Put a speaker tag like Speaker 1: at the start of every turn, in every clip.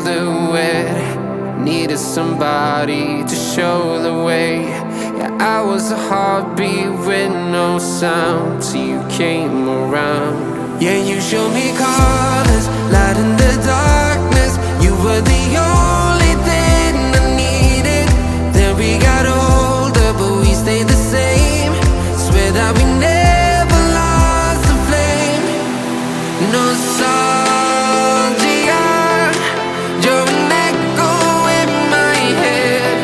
Speaker 1: the wet. Needed somebody to show the way. Yeah, I was a heartbeat with no sound till you came around. Yeah, you showed me colors, light in the darkness. You were the only thing I needed. Then we got older, but we stayed the same. Swear that we never lost the flame. Nostalgia, you're an echo in my head.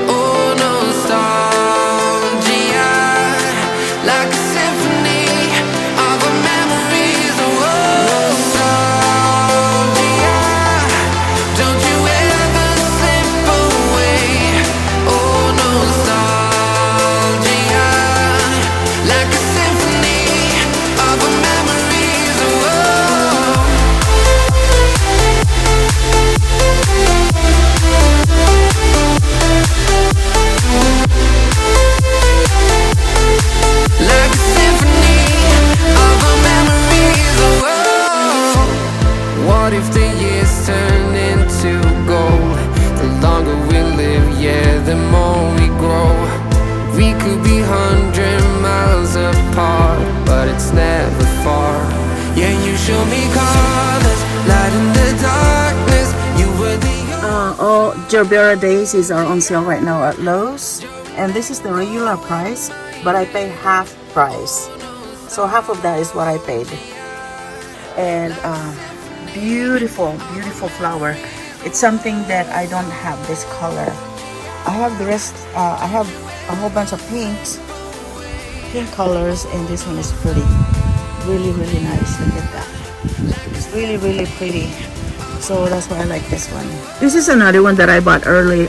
Speaker 1: Oh, nostalgia, like a symphony of our memories. Oh, nostalgia, don't you ever slip away. Oh, nostalgia, like a symphony of our memories. Oh, like a symphony of our memories. Oh, what if the years turn into gold? The longer we live, yeah, the more we grow. We could be 100 miles apart, but it's never far. Yeah, you show me colors, light in the darkness. You were the
Speaker 2: All Gerbera daisies are on sale right now at Lowe's, and this is the regular price, but I pay half price, so half of that is what I paid. And beautiful flower. It's something that I don't have this color. I have the rest. I have a whole bunch of pink colors, and this one is pretty, really nice. Look at that. It's really pretty. So that's why I like this one. This is another one that I bought early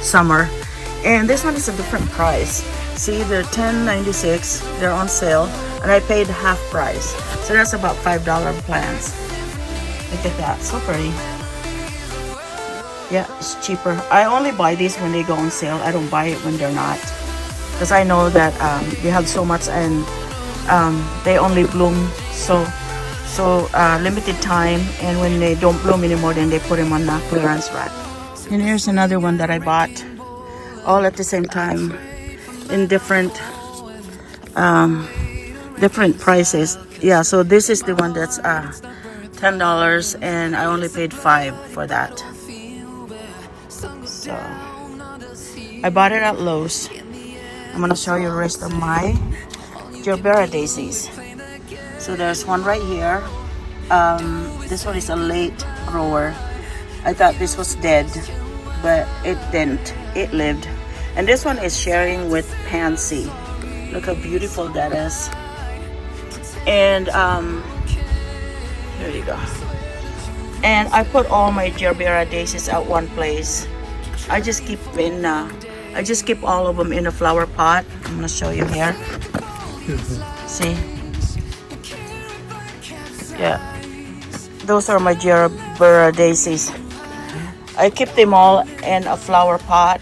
Speaker 2: summer, and this one is a different price. See, they're $10.96. They're on sale, and I paid half price. So that's about $5 plants. Look at that, so pretty. Yeah, it's cheaper. I only buy these when they go on sale. I don't buy it when they're not, because I know that they have so much, and they only bloom so limited time, and when they don't bloom anymore, then they put them on the clearance rack. And here's another one that I bought all at the same time in different prices. Yeah, so this is the one that's $10, and I only paid $5 for that. So I bought it at Lowe's. I'm gonna show you the rest of my Gerbera daisies. So there's one right here. This one is a late grower. I thought this was dead, but it didn't. It lived. And this one is sharing with pansy. Look how beautiful that is. And here you go. And I put all my Gerbera daisies at one place. I just keep all of them in a flower pot. I'm gonna show you here. See? Yeah, those are my Gerbera daisies. I keep them all in a flower pot.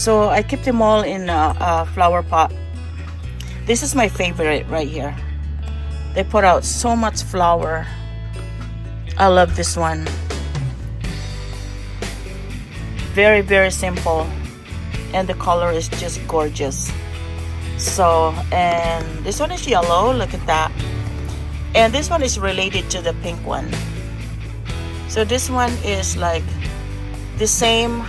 Speaker 2: So I keep them all in a flower pot. This is my favorite right here. They put out so much flower. I love this one. Very simple, and the color is just gorgeous. So, and this one is yellow. Look at that. And this one is related to the pink one. So this one is like the same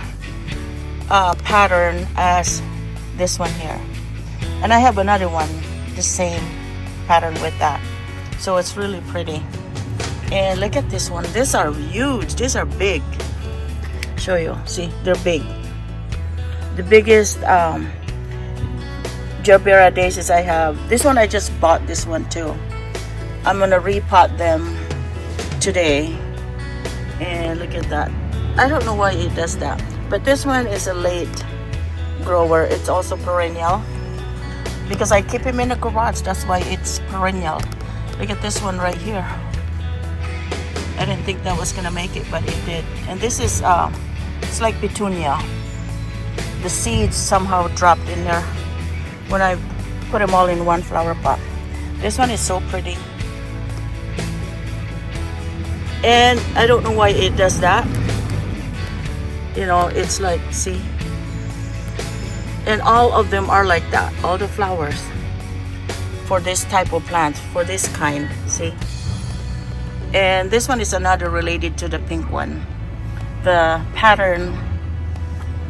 Speaker 2: pattern as this one here. And I have another one, the same pattern with that. So it's really pretty. And look at this one. These are huge. These are big. Show you. See, they're big. The biggest Gerbera daisies I have. This one I just bought this one too. I'm gonna repot them today. And look at that. I don't know why it does that. But this one is a late grower. It's also perennial. Because I keep him in the garage. That's why it's perennial. Look at this one right here. I didn't think that was gonna make it, but it did. And this is it's like petunia. The seeds somehow dropped in there when I put them all in one flower pot. This one is so pretty. And I don't know why it does that. You know, it's like, see? And all of them are like that. All the flowers for this type of plant, for this kind, see? And this one is another related to the pink one. The pattern.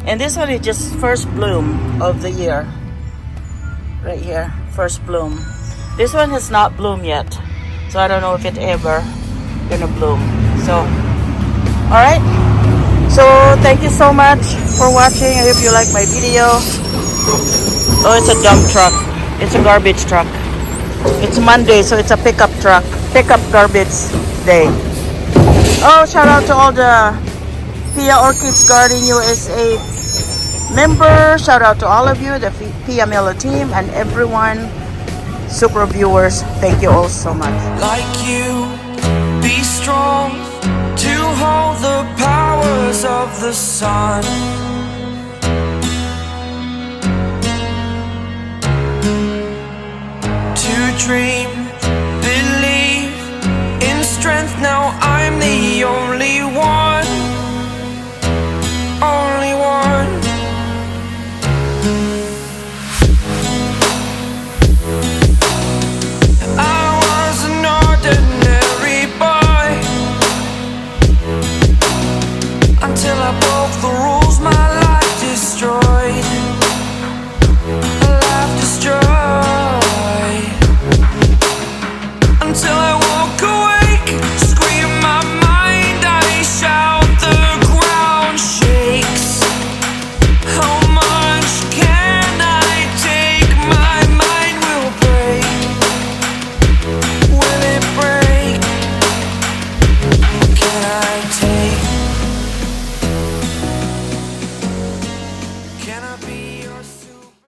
Speaker 2: And this one is just first bloom of the year. Right here, first bloom. This one has not bloomed yet. So I don't know if it ever gonna bloom. So, alright. So thank you so much for watching. I hope you like my video. Oh, it's a dump truck. It's a garbage truck. It's Monday, so it's a pickup truck. Pickup garbage day. Oh, shout out to all the Pia Orchids Garden USA members. Shout out to all of you, the Pia Melo team, and everyone, super viewers. Thank you all so much.
Speaker 1: Like you, be strong to hold the powers of the sun. To dream